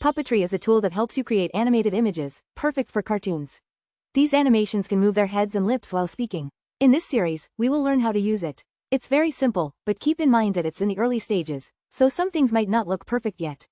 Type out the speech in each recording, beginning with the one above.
Puppetry is a tool that helps you create animated images, perfect for cartoons. These animations can move their heads and lips while speaking. In this series, we will learn how to use it. It's very simple, but keep in mind that it's in the early stages, so some things might not look perfect yet.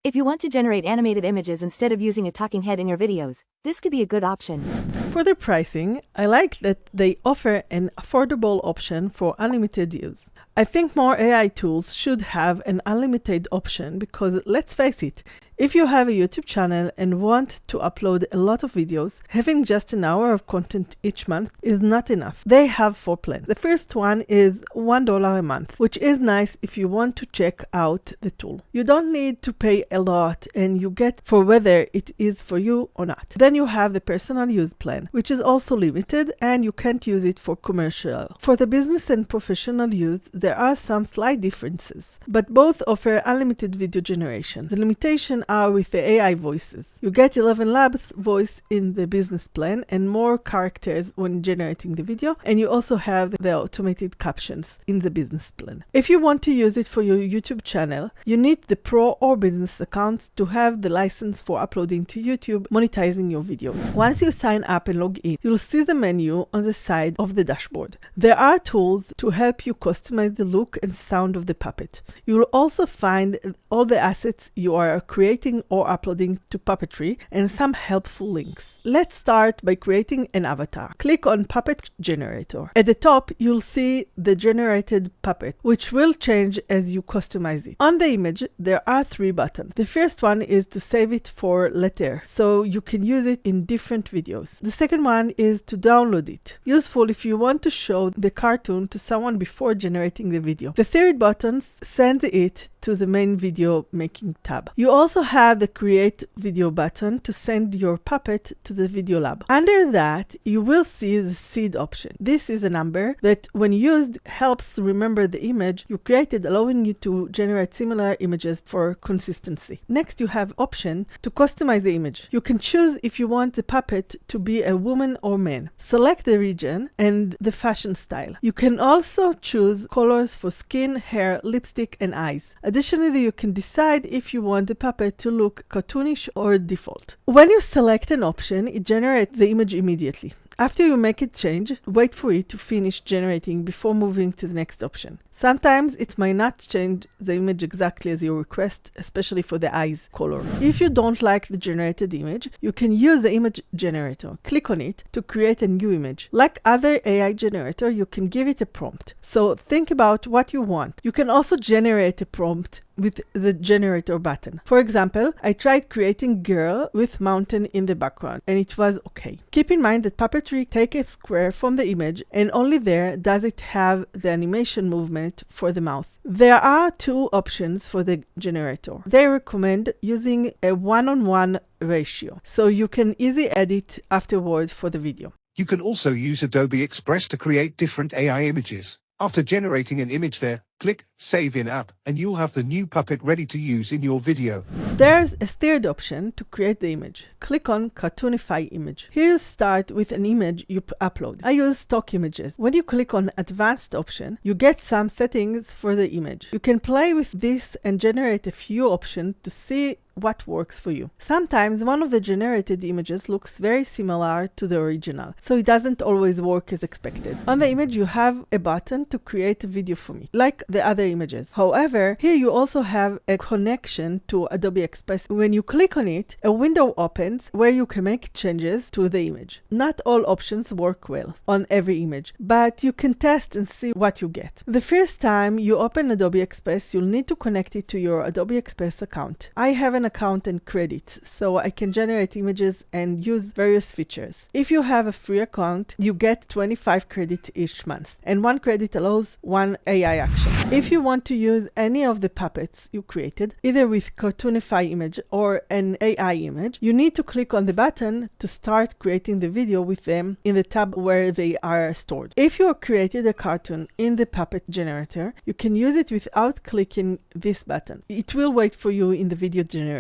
If you want to generate animated images instead of using a talking head in your videos, this could be a good option. For the pricing, I like that they offer an affordable option for unlimited use. I think more AI tools should have an unlimited option because, let's face it, if you have a YouTube channel and want to upload a lot of videos, having just an hour of content each month is not enough. They have 4 plans. The first one is $1 a month, which is nice if you want to check out the tool. You don't need to pay a lot and you get for whether it is for you or not. Then you have the personal use plan, which is also limited and you can't use it for commercial. For the business and professional use, there are some slight differences, but both offer unlimited video generation. The limitation are with the AI voices. You get 11 labs voice in the business plan and more characters when generating the video, and you also have the automated captions in the business plan. If you want to use it for your YouTube channel, you need the pro or business account to have the license for uploading to YouTube, monetizing your videos. Once you sign up and log in, you'll see the menu on the side of the dashboard. There are tools to help you customize the look and sound of the puppet. You will also find all the assets you are creating or uploading to Puppetry and some helpful links. Let's start by creating an avatar. Click on Puppet Generator. At the top, you'll see the generated puppet, which will change as you customize it. On the image, there are 3 buttons. The first one is to save it for later, so you can use it in different videos. The second one is to download it. Useful if you want to show the cartoon to someone before generating the video. The third button sends it to the main video making tab. You also have the create video button to send your puppet to the video lab. Under that, you will see the seed option. This is a number that when used helps remember the image you created, allowing you to generate similar images for consistency. Next, you have option to customize the image. You can choose if you want the puppet to be a woman or man. Select the region and the fashion style. You can also choose colors for skin, hair, lipstick, and eyes. Additionally, you can decide if you want the puppet to look cartoonish or default. When you select an option, it generates the image immediately. After you make a change, wait for it to finish generating before moving to the next option. Sometimes it might not change the image exactly as you request, especially for the eyes color. If you don't like the generated image, you can use the image generator. Click on it to create a new image. Like other AI generator, you can give it a prompt. So think about what you want. You can also generate a prompt with the generator button. For example, I tried creating girl with mountain in the background and it was okay. Keep in mind that Puppetry takes a square from the image and only there does it have the animation movement for the mouth. There are 2 options for the generator. They recommend using a 1:1 ratio, so you can easily edit afterward for the video. You can also use Adobe Express to create different AI images. After generating an image there, click Save in App and you'll have the new puppet ready to use in your video. There's a third option to create the image. Click on Cartoonify Image. Here you start with an image you upload. I use stock images. When you click on Advanced option, you get some settings for the image. You can play with this and generate a few options to see what works for you. Sometimes one of the generated images looks very similar to the original, so it doesn't always work as expected. On the image, you have a button to create a video for me, like the other images. However, here you also have a connection to Adobe Express. When you click on it, a window opens where you can make changes to the image. Not all options work well on every image, but you can test and see what you get. The first time you open Adobe Express, you'll need to connect it to your Adobe Express account. I have an account and credits, so I can generate images and use various features. If you have a free account, you get 25 credits each month, and 1 credit allows 1 AI action. If you want to use any of the puppets you created, either with Cartoonify Image or an AI image, you need to click on the button to start creating the video with them in the tab where they are stored. If you created a cartoon in the puppet generator, you can use it without clicking this button. It will wait for you in the video generator.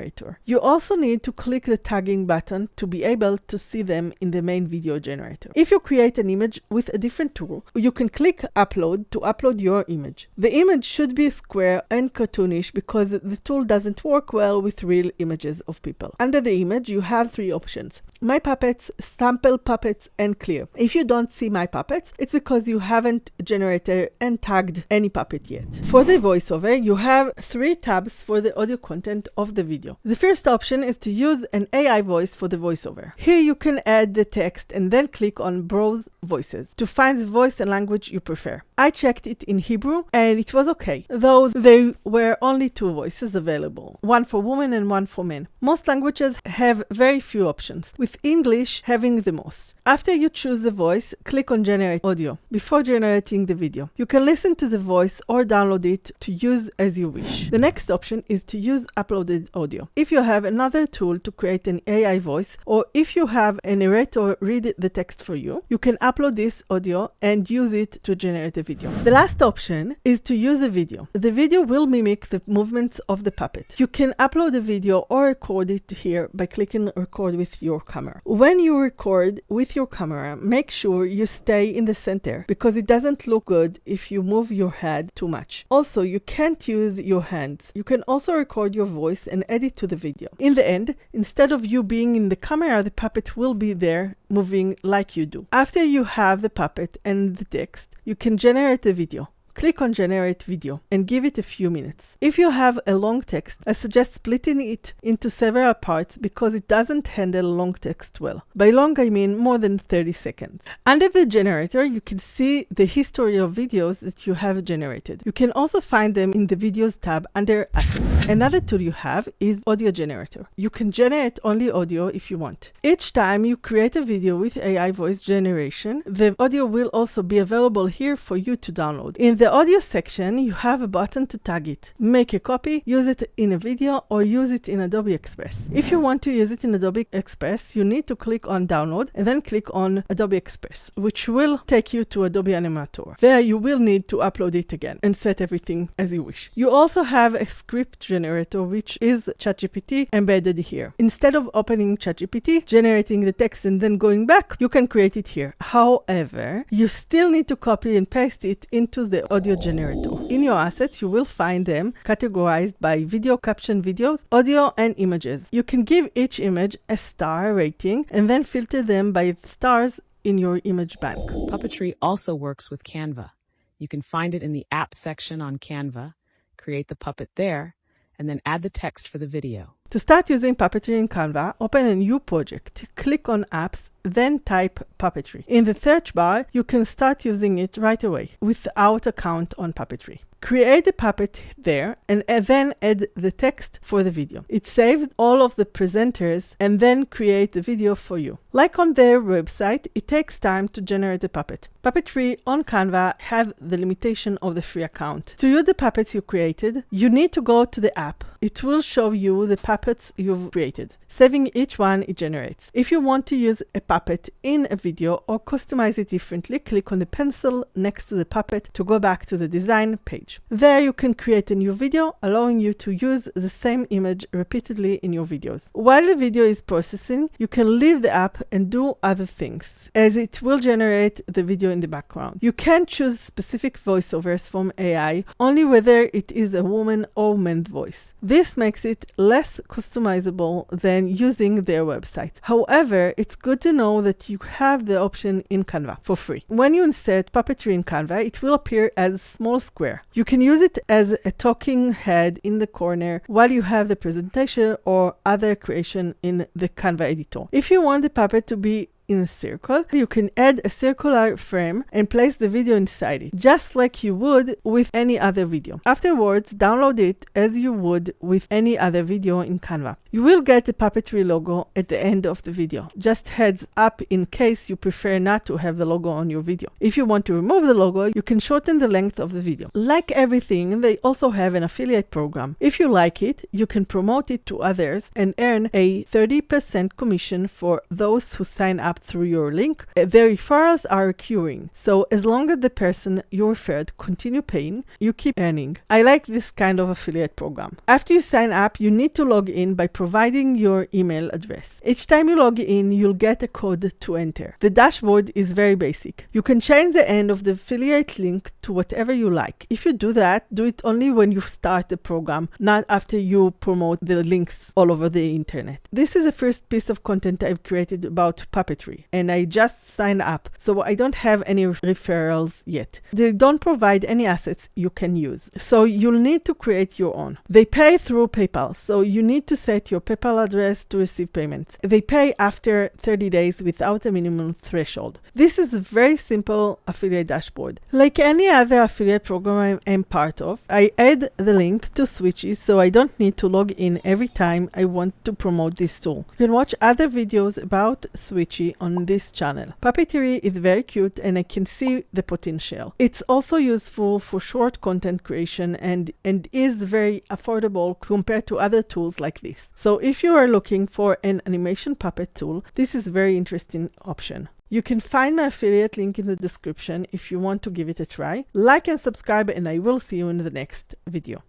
You also need to click the tagging button to be able to see them in the main video generator. If you create an image with a different tool, you can click Upload to upload your image. The image should be square and cartoonish because the tool doesn't work well with real images of people. Under the image, you have 3 options: My Puppets, Sample Puppets, and Clear. If you don't see My Puppets, it's because you haven't generated and tagged any puppet yet. For the voiceover, you have 3 tabs for the audio content of the video. The first option is to use an AI voice for the voiceover. Here you can add the text and then click on Browse Voices to find the voice and language you prefer. I checked it in Hebrew and it was okay, though there were only 2 voices available, one for women and one for men. Most languages have very few options, with English having the most. After you choose the voice, click on Generate Audio before generating the video. You can listen to the voice or download it to use as you wish. The next option is to use uploaded audio. If you have another tool to create an AI voice, or if you have a narrator read the text for you, you can upload this audio and use it to generate a video. The last option is to use a video. The video will mimic the movements of the puppet. You can upload a video or record it here by clicking Record with your camera. When you record with your camera, make sure you stay in the center because it doesn't look good if you move your head too much. Also, you can't use your hands. You can also record your voice and add it to the video. In the end, instead of you being in the camera, the puppet will be there moving like you do. After you have the puppet and the text, you can generate the video. Click on Generate Video and give it a few minutes. If you have a long text, I suggest splitting it into several parts because it doesn't handle long text well. By long, I mean more than 30 seconds. Under the generator, you can see the history of videos that you have generated. You can also find them in the Videos tab under Assets. Another tool you have is Audio Generator. You can generate only audio if you want. Each time you create a video with AI voice generation, the audio will also be available here for you to download. In the audio section, you have a button to tag it. Make a copy, use it in a video, or use it in Adobe Express. If you want to use it in Adobe Express, you need to click on Download and then click on Adobe Express, which will take you to Adobe Animator. There you will need to upload it again and set everything as you wish. You also have a script generator, which is ChatGPT embedded here. Instead of opening ChatGPT, generating the text and then going back, you can create it here. However, you still need to copy and paste it into the audio generator. In your assets, you will find them categorized by video caption videos, audio, and images. You can give each image a star rating and then filter them by stars in your image bank. Puppetry also works with Canva. You can find it in the Apps section on Canva, create the puppet there, and then add the text for the video. To start using Puppetry in Canva, open a new project, click on Apps, then type Puppetry. In the search bar, you can start using it right away without account on Puppetry. Create a puppet there and then add the text for the video. It saves all of the presenters and then create the video for you. Like on their website, it takes time to generate a puppet. Puppetry on Canva has the limitation of the free account. To use the puppets you created, you need to go to the app. It will show you the puppets you've created, saving each one it generates. If you want to use a puppet in a video or customize it differently, click on the pencil next to the puppet to go back to the design page. There you can create a new video, allowing you to use the same image repeatedly in your videos. While the video is processing, you can leave the app and do other things, as it will generate the video in the background. You can choose specific voiceovers from AI, only whether it is a woman or man's voice. This makes it less customizable than using their website. However, it's good to know that you have the option in Canva for free. When you insert Puppetry in Canva, it will appear as a small square. You can use it as a talking head in the corner while you have the presentation or other creation in the Canva editor. If you want the puppet to be in a circle, you can add a circular frame and place the video inside it, just like you would with any other video. Afterwards, download it as you would with any other video in Canva. You will get the Puppetry logo at the end of the video. Just heads up in case you prefer not to have the logo on your video. If you want to remove the logo, you can shorten the length of the video. Like everything, they also have an affiliate program. If you like it, you can promote it to others and earn a 30% commission for those who sign up up through your link, the referrals are recurring. So as long as the person you referred continue paying, you keep earning. I like this kind of affiliate program. After you sign up, you need to log in by providing your email address. Each time you log in, you'll get a code to enter. The dashboard is very basic. You can change the end of the affiliate link to whatever you like. If you do that, do it only when you start the program, not after you promote the links all over the internet. This is the first piece of content I've created about Puppetry, and I just signed up, so I don't have any referrals yet. They don't provide any assets you can use, so you'll need to create your own. They pay through PayPal, so you need to set your PayPal address to receive payments. They pay after 30 days without a minimum threshold. This is a very simple affiliate dashboard. Like any other affiliate program I'm part of, I add the link to Switchy so I don't need to log in every time I want to promote this tool. You can watch other videos about Switchy on this channel. Puppetry is very cute and I can see the potential. It's also useful for short content creation and is very affordable compared to other tools like this. So if you are looking for an animation puppet tool, this is a very interesting option. You can find my affiliate link in the description if you want to give it a try. Like and subscribe, and I will see you in the next video.